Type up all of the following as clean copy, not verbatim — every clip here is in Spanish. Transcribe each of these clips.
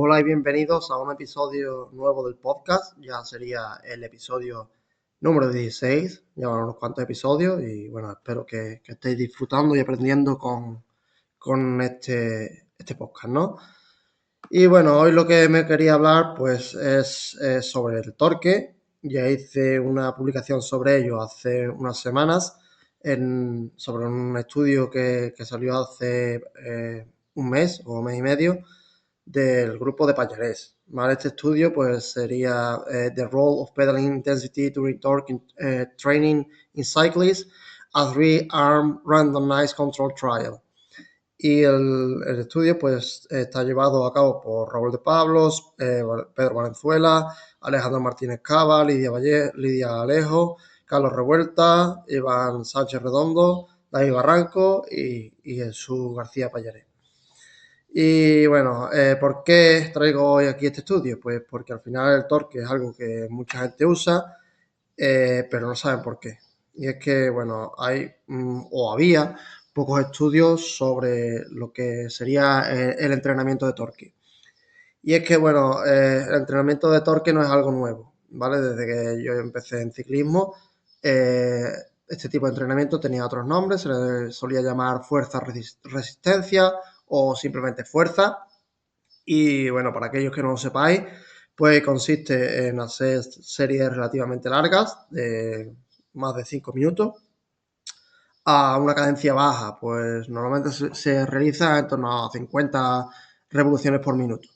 Hola y bienvenidos a un episodio nuevo del podcast. Ya sería el episodio número 16. Llevan unos cuantos episodios y bueno, espero que estéis disfrutando y aprendiendo con este podcast, ¿no? Y bueno, hoy lo que me quería hablar pues es sobre el torque. Ya hice una publicación sobre ello hace unas semanas sobre un estudio que salió hace un mes o mes y medio del grupo de Pallarés. ¿Vale? Este estudio pues sería The Role of Pedaling Intensity During Torque Training in Cyclists, a 3-arm randomized control trial. Y el estudio pues está llevado a cabo por Raúl de Pablos, Pedro Valenzuela, Alejandro Martínez Cava, Lidia Alejo, Carlos Revuelta, Iván Sánchez Redondo, David Barranco y Jesús García Pallarés. Y bueno, ¿por qué traigo hoy aquí este estudio? Pues porque al final el torque es algo que mucha gente usa, pero no saben por qué. Y es que, bueno, hay o había pocos estudios sobre lo que sería el entrenamiento de torque. Y es que, bueno, el entrenamiento de torque no es algo nuevo, ¿vale? Desde que yo empecé en ciclismo, este tipo de entrenamiento tenía otros nombres, se le solía llamar fuerza-resistencia o simplemente fuerza. Y bueno, para aquellos que no lo sepáis, pues consiste en hacer series relativamente largas, de más de 5 minutos, a una cadencia baja, pues normalmente se realiza en torno a 50 revoluciones por minuto.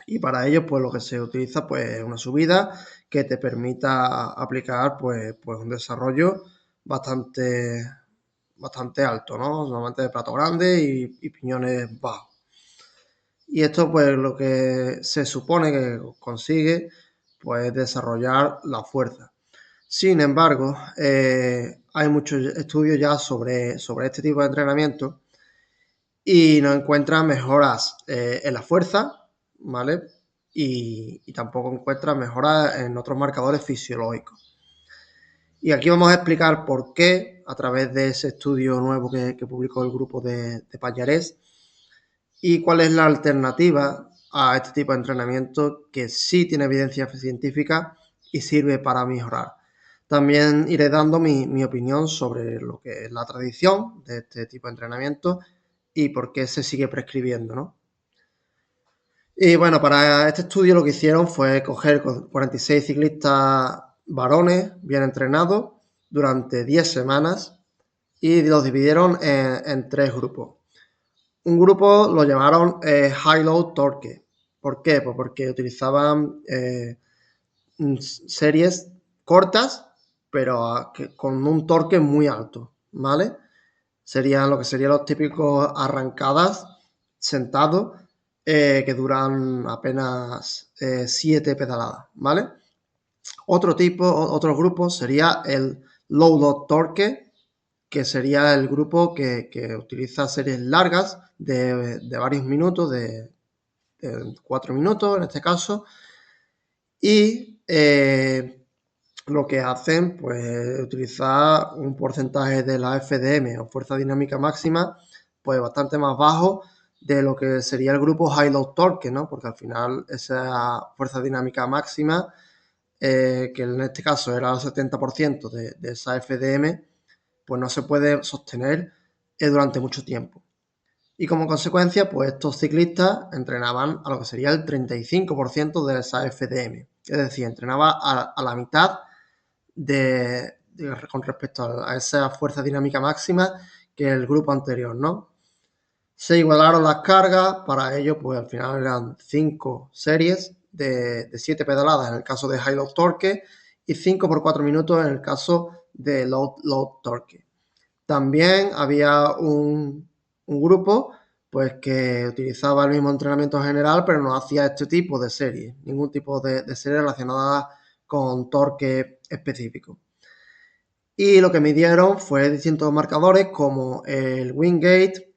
Y para ello, pues lo que se utiliza pues es una subida que te permita aplicar pues un desarrollo bastante alto, ¿no? Normalmente de plato grande y piñones bajos. Y esto pues lo que se supone que consigue pues desarrollar la fuerza. Sin embargo, hay muchos estudios ya sobre este tipo de entrenamiento y no encuentran mejoras en la fuerza, ¿vale? Y tampoco encuentran mejoras en otros marcadores fisiológicos. Y aquí vamos a explicar por qué, a través de ese estudio nuevo que publicó el grupo de Pallarés, y cuál es la alternativa a este tipo de entrenamiento que sí tiene evidencia científica y sirve para mejorar. También iré dando mi opinión sobre lo que es la tradición de este tipo de entrenamiento y por qué se sigue prescribiendo, ¿no? Y bueno, para este estudio lo que hicieron fue coger 46 ciclistas varones bien entrenados durante 10 semanas y los dividieron en 3 grupos. Un grupo lo llamaron High Load Torque. ¿Por qué? Pues porque utilizaban series cortas, pero con un torque muy alto, ¿vale? Serían lo que serían los típicos arrancadas sentados que duran apenas 7 pedaladas, ¿vale? Otro grupo sería el Low Load Torque, que sería el grupo que utiliza series largas de varios minutos, de 4 minutos en este caso, y lo que hacen pues es utilizar un porcentaje de la FDM o fuerza dinámica máxima pues bastante más bajo de lo que sería el grupo High Load Torque, ¿no? Porque al final esa fuerza dinámica máxima, que en este caso era el 70% de esa FDM, pues no se puede sostener durante mucho tiempo. Y como consecuencia, pues estos ciclistas entrenaban a lo que sería el 35% de esa FDM. Es decir, entrenaba a la mitad con respecto a esa fuerza dinámica máxima que el grupo anterior, ¿no? Se igualaron las cargas, para ello, pues al final eran 5 series de 7 pedaladas en el caso de High Load Torque y 5 por 4 minutos en el caso de Low Load Torque. También había un grupo pues que utilizaba el mismo entrenamiento general, pero no hacía este tipo de series, ningún tipo de serie relacionada con torque específico. Y lo que midieron fue distintos marcadores como el Wingate,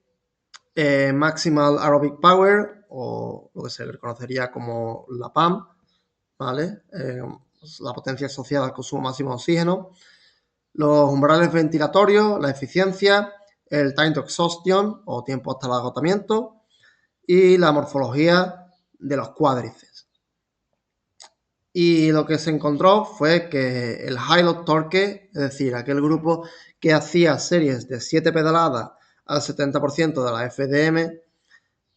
Maximal Aerobic Power, o lo que se le conocería como la PAM, ¿vale? La potencia asociada al consumo máximo de oxígeno, los umbrales ventilatorios, la eficiencia, el time to exhaustion o tiempo hasta el agotamiento y la morfología de los cuádriceps. Y lo que se encontró fue que el High Load Torque, es decir, aquel grupo que hacía series de 7 pedaladas al 70% de la FDM,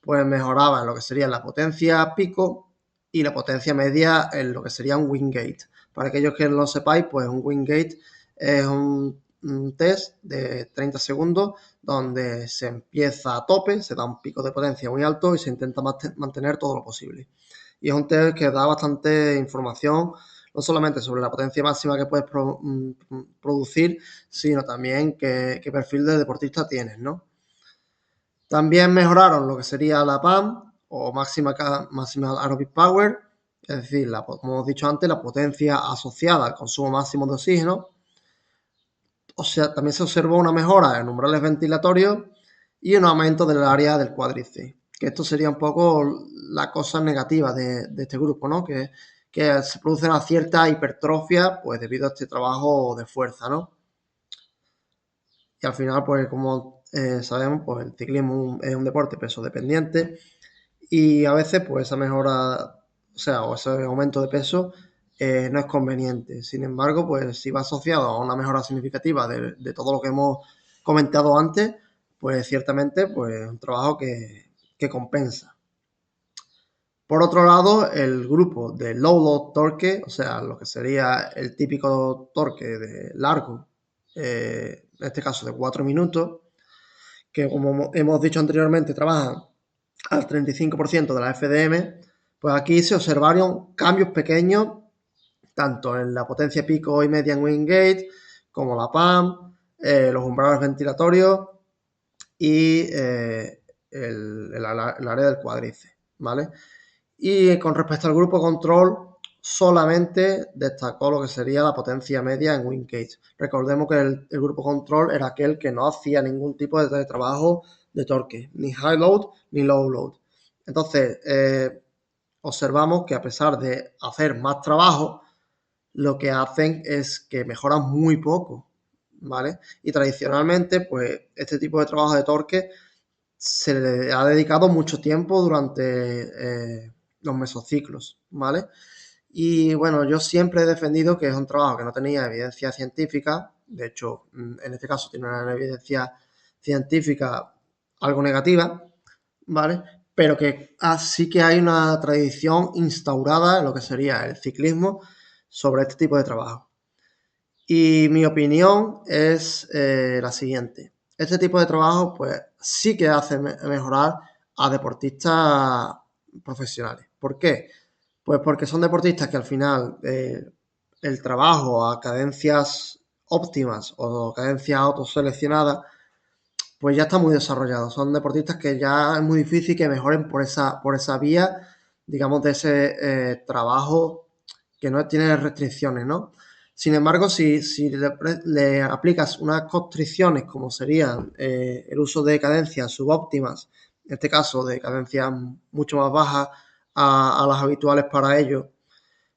pues mejoraba en lo que sería la potencia pico y la potencia media en lo que sería un Wingate. Para aquellos que no lo sepáis, pues un Wingate es un test de 30 segundos donde se empieza a tope, se da un pico de potencia muy alto y se intenta mantener todo lo posible. Y es un test que da bastante información, no solamente sobre la potencia máxima que puedes producir, sino también qué perfil de deportista tienes, ¿no? También mejoraron lo que sería la PAM o máxima aerobic power, es decir, como hemos dicho antes, la potencia asociada al consumo máximo de oxígeno. O sea, también se observó una mejora en umbrales ventilatorios y un aumento del área del cuádriceps. Que esto sería un poco la cosa negativa de este grupo, ¿no? Que se produce una cierta hipertrofia, pues debido a este trabajo de fuerza, ¿no? Y al final, pues como sabemos, pues el ciclismo es un deporte peso dependiente y a veces, pues esa mejora, o sea, o ese aumento de peso no es conveniente. Sin embargo, pues si va asociado a una mejora significativa de todo lo que hemos comentado antes, pues ciertamente, pues es un trabajo que compensa. Por otro lado, el grupo de low load torque, o sea, lo que sería el típico torque de largo, en este caso de 4 minutos, que como hemos dicho anteriormente, trabajan al 35% de la FDM, pues aquí se observaron cambios pequeños, tanto en la potencia pico y media en Wingate, como la PAM, los umbrales ventilatorios y el área del cuádriceps, ¿vale? Y con respecto al grupo control, solamente destacó lo que sería la potencia media en Wingate. Recordemos que el grupo control era aquel que no hacía ningún tipo de trabajo de torque, ni high load ni low load. Entonces, observamos que a pesar de hacer más trabajo, lo que hacen es que mejoran muy poco, ¿vale? Y tradicionalmente, pues este tipo de trabajo de torque se le ha dedicado mucho tiempo durante los mesociclos, ¿vale? Y bueno, yo siempre he defendido que es un trabajo que no tenía evidencia científica, de hecho, en este caso tiene una evidencia científica algo negativa, ¿vale? Pero que sí que hay una tradición instaurada en lo que sería el ciclismo sobre este tipo de trabajo. Y mi opinión es la siguiente. Este tipo de trabajo, pues sí que hace mejorar a deportistas profesionales. ¿Por qué? Pues porque son deportistas que al final el trabajo a cadencias óptimas o cadencias autoseleccionadas, pues ya está muy desarrollado. Son deportistas que ya es muy difícil que mejoren por esa vía, digamos, de ese trabajo que no tiene restricciones, ¿no? Sin embargo, si le aplicas unas constricciones como serían el uso de cadencias subóptimas, en este caso de cadencias mucho más bajas a las habituales para ello,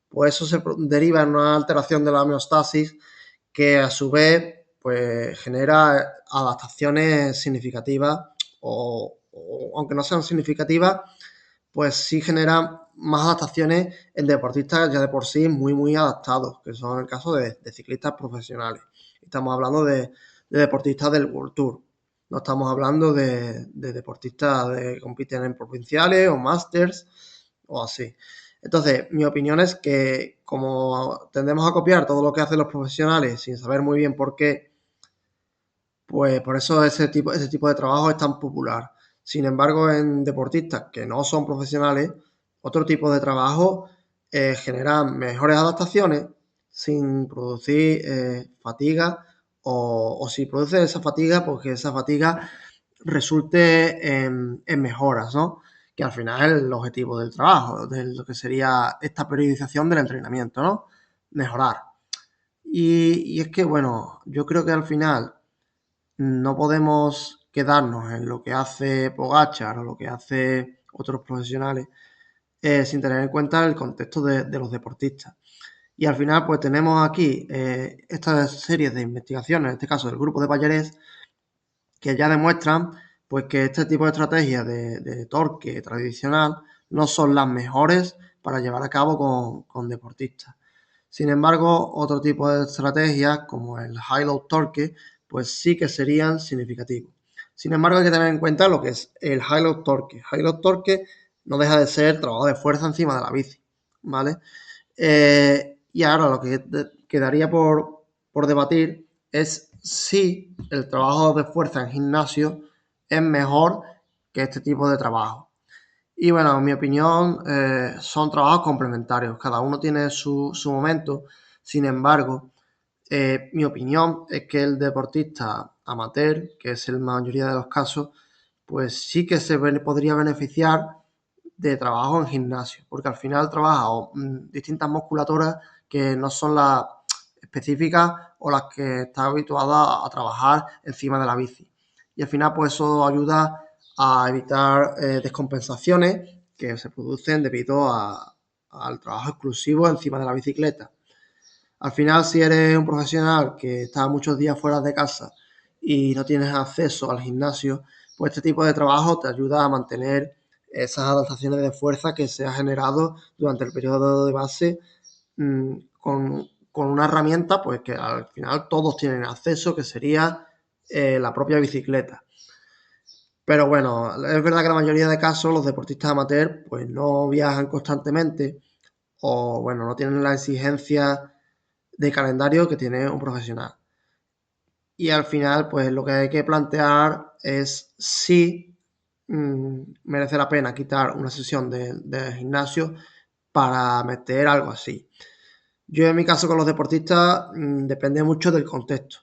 pues eso se deriva en una alteración de la homeostasis que a su vez pues genera adaptaciones significativas o aunque no sean significativas, pues sí genera más adaptaciones en deportistas ya de por sí muy adaptados, que son el caso de ciclistas profesionales. Estamos hablando de deportistas del World Tour. No estamos hablando de deportistas que compiten en provinciales o masters o así. Entonces, mi opinión es que como tendemos a copiar todo lo que hacen los profesionales sin saber muy bien por qué, pues por eso ese tipo de trabajo es tan popular. Sin embargo, en deportistas que no son profesionales, otro tipo de trabajo generan mejores adaptaciones sin producir fatiga o si produce esa fatiga, pues que esa fatiga resulte en mejoras, ¿no? Que al final es el objetivo del trabajo, de lo que sería esta periodización del entrenamiento, ¿no? Mejorar. Y es que, bueno, yo creo que al final no podemos quedarnos en lo que hace Pogacar o lo que hace otros profesionales sin tener en cuenta el contexto de los deportistas. Y al final, pues tenemos aquí estas series de investigaciones, en este caso del grupo de Pallarés, que ya demuestran pues que este tipo de estrategia de torque tradicional no son las mejores para llevar a cabo con deportistas. Sin embargo, otro tipo de estrategias como el high low torque, pues sí que serían significativos. Sin embargo, hay que tener en cuenta lo que es el high low torque. High low torque no deja de ser trabajo de fuerza encima de la bici, ¿vale? Y ahora lo que quedaría por debatir es si el trabajo de fuerza en gimnasio es mejor que este tipo de trabajo. Y bueno, en mi opinión, son trabajos complementarios, cada uno tiene su momento. Sin embargo, mi opinión es que el deportista amateur, que es la mayoría de los casos, pues sí que podría beneficiar de trabajo en gimnasio, porque al final trabaja distintas musculaturas que no son las específicas o las que está habituada a trabajar encima de la bici. Y al final, pues eso ayuda a evitar descompensaciones que se producen debido al trabajo exclusivo encima de la bicicleta. Al final, si eres un profesional que está muchos días fuera de casa y no tienes acceso al gimnasio, pues este tipo de trabajo te ayuda a mantener esas adaptaciones de fuerza que se ha generado durante el periodo de base con una herramienta pues que al final todos tienen acceso, que sería la propia bicicleta. Pero bueno, es verdad que en la mayoría de casos los deportistas amateurs pues no viajan constantemente o bueno, no tienen la exigencia de calendario que tiene un profesional. Y al final, pues lo que hay que plantear es si merece la pena quitar una sesión de gimnasio para meter algo así. Yo en mi caso con los deportistas depende mucho del contexto.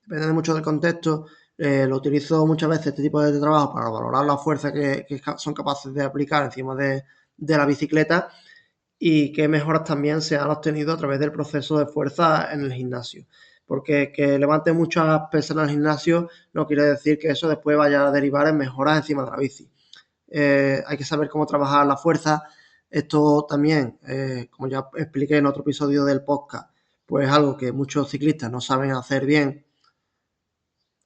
Depende mucho del contexto. Lo utilizo muchas veces este tipo de trabajo para valorar la fuerza que son capaces de aplicar encima de la bicicleta y qué mejoras también se han obtenido a través del proceso de fuerza en el gimnasio. Porque que levante muchas pesas en el gimnasio no quiere decir que eso después vaya a derivar en mejoras encima de la bici. Hay que saber cómo trabajar la fuerza. Esto también, como ya expliqué en otro episodio del podcast, pues es algo que muchos ciclistas no saben hacer bien.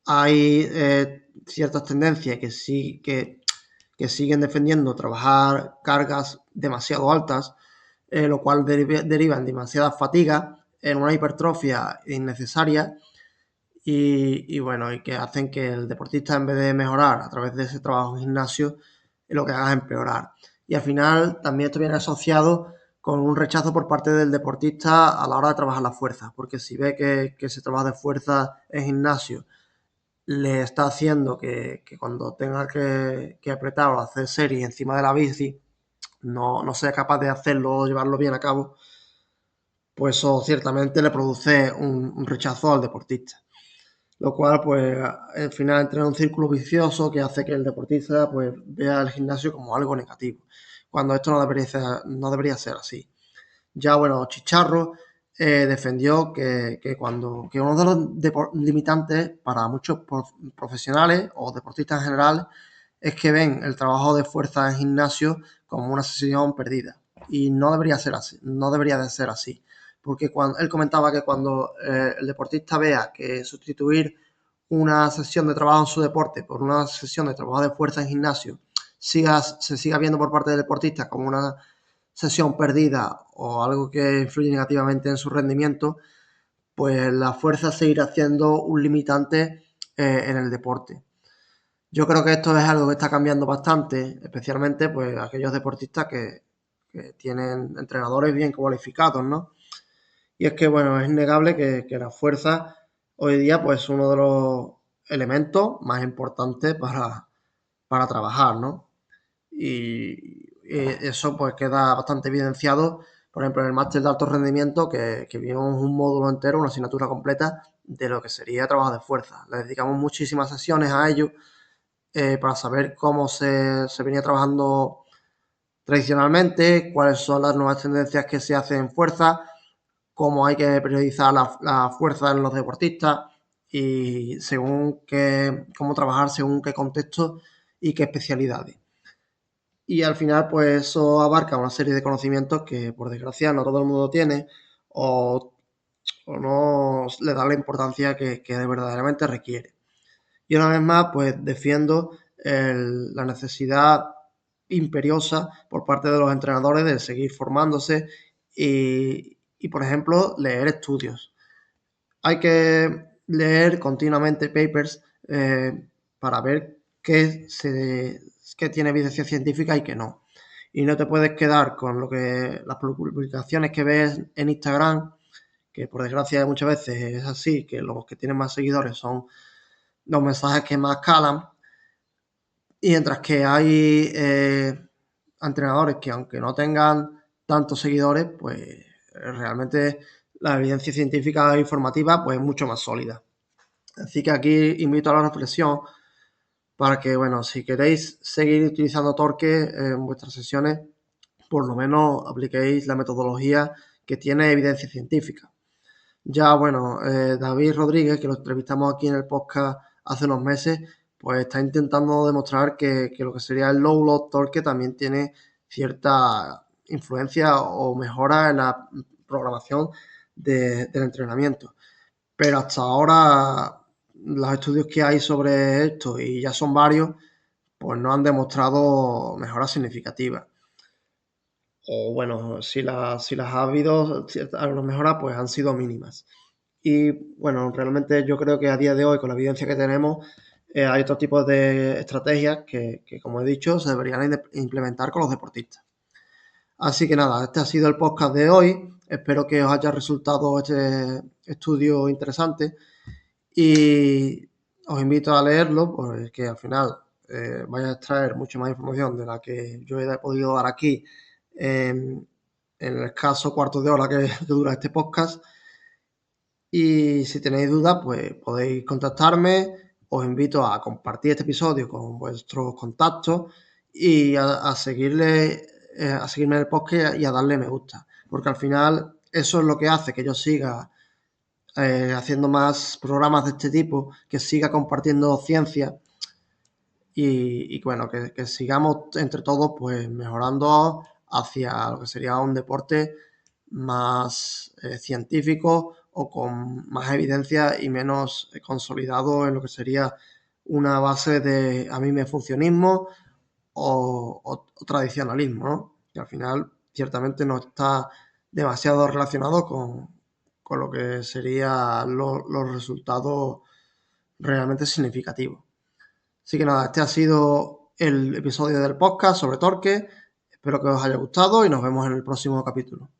Hay ciertas tendencias que siguen defendiendo trabajar cargas demasiado altas, lo cual deriva en demasiada fatiga, en una hipertrofia innecesaria bueno, y que hacen que el deportista en vez de mejorar a través de ese trabajo en gimnasio, lo que haga es empeorar. Y al final también esto viene asociado con un rechazo por parte del deportista a la hora de trabajar la fuerza, porque si ve que ese trabajo de fuerza en gimnasio le está haciendo que cuando tenga que apretar o hacer series encima de la bici no sea capaz de hacerlo o llevarlo bien a cabo, pues eso ciertamente le produce un rechazo al deportista. Lo cual, pues, al final entra en un círculo vicioso que hace que el deportista pues, vea el gimnasio como algo negativo, cuando esto no debería ser así. Ya, bueno, Chicharro defendió que uno de los limitantes para muchos profesionales o deportistas en general es que ven el trabajo de fuerza en gimnasio como una sesión perdida. Y no debería ser así, no debería de ser así. Porque cuando, él comentaba que cuando el deportista vea que sustituir una sesión de trabajo en su deporte por una sesión de trabajo de fuerza en gimnasio se siga viendo por parte del deportista como una sesión perdida o algo que influye negativamente en su rendimiento, pues la fuerza seguirá siendo un limitante en el deporte. Yo creo que esto es algo que está cambiando bastante, especialmente pues aquellos deportistas que tienen entrenadores bien cualificados, ¿no? Y es que, bueno, es innegable que la fuerza hoy día pues es uno de los elementos más importantes para trabajar, ¿no? Y eso pues queda bastante evidenciado, por ejemplo, en el máster de alto rendimiento, que vimos un módulo entero, una asignatura completa de lo que sería trabajo de fuerza. Le dedicamos muchísimas sesiones a ello para saber cómo se venía trabajando tradicionalmente, cuáles son las nuevas tendencias que se hacen en fuerza, cómo hay que periodizar la fuerza en los deportistas y cómo trabajar según qué contexto y qué especialidades. Y al final, pues eso abarca una serie de conocimientos que, por desgracia, no todo el mundo tiene o no le da la importancia que verdaderamente requiere. Y una vez más, pues defiendo la necesidad imperiosa por parte de los entrenadores de seguir formándose y por ejemplo, leer estudios. Hay que leer continuamente papers para ver qué tiene evidencia científica y qué no. Y no te puedes quedar con las publicaciones que ves en Instagram, que por desgracia muchas veces es así, que los que tienen más seguidores son los mensajes que más calan, y mientras que hay entrenadores que aunque no tengan tantos seguidores, pues realmente la evidencia científica e informativa pues es mucho más sólida. Así que aquí invito a la reflexión para que, bueno, si queréis seguir utilizando Torque en vuestras sesiones, por lo menos apliquéis la metodología que tiene evidencia científica. Ya, bueno, David Rodríguez, que lo entrevistamos aquí en el podcast hace unos meses, pues está intentando demostrar que lo que sería el low load torque también tiene cierta influencia o mejora en la programación del entrenamiento. Pero hasta ahora los estudios que hay sobre esto, y ya son varios, pues no han demostrado mejoras significativas. O bueno, si las ha habido, algunas mejoras pues han sido mínimas. Y bueno, realmente yo creo que a día de hoy, con la evidencia que tenemos, hay otros tipos de estrategias que, como he dicho, se deberían implementar con los deportistas. Así que nada, este ha sido el podcast de hoy. Espero que os haya resultado este estudio interesante y os invito a leerlo porque al final vais a extraer mucha más información de la que yo he podido dar aquí en el escaso cuarto de hora que dura este podcast. Y si tenéis dudas, pues podéis contactarme. Os invito a compartir este episodio con vuestros contactos y a seguirme en el podcast y a darle me gusta. Porque al final eso es lo que hace que yo siga haciendo más programas de este tipo, que siga compartiendo ciencia y bueno, que sigamos entre todos pues mejorando hacia lo que sería un deporte más científico o con más evidencia y menos consolidado en lo que sería una base de a mí me funcionismo o tradicionalismo, ¿no? Que al final ciertamente no está demasiado relacionado con lo que serían los resultados realmente significativos. Así que nada, este ha sido el episodio del podcast sobre Torque. Espero que os haya gustado y nos vemos en el próximo capítulo.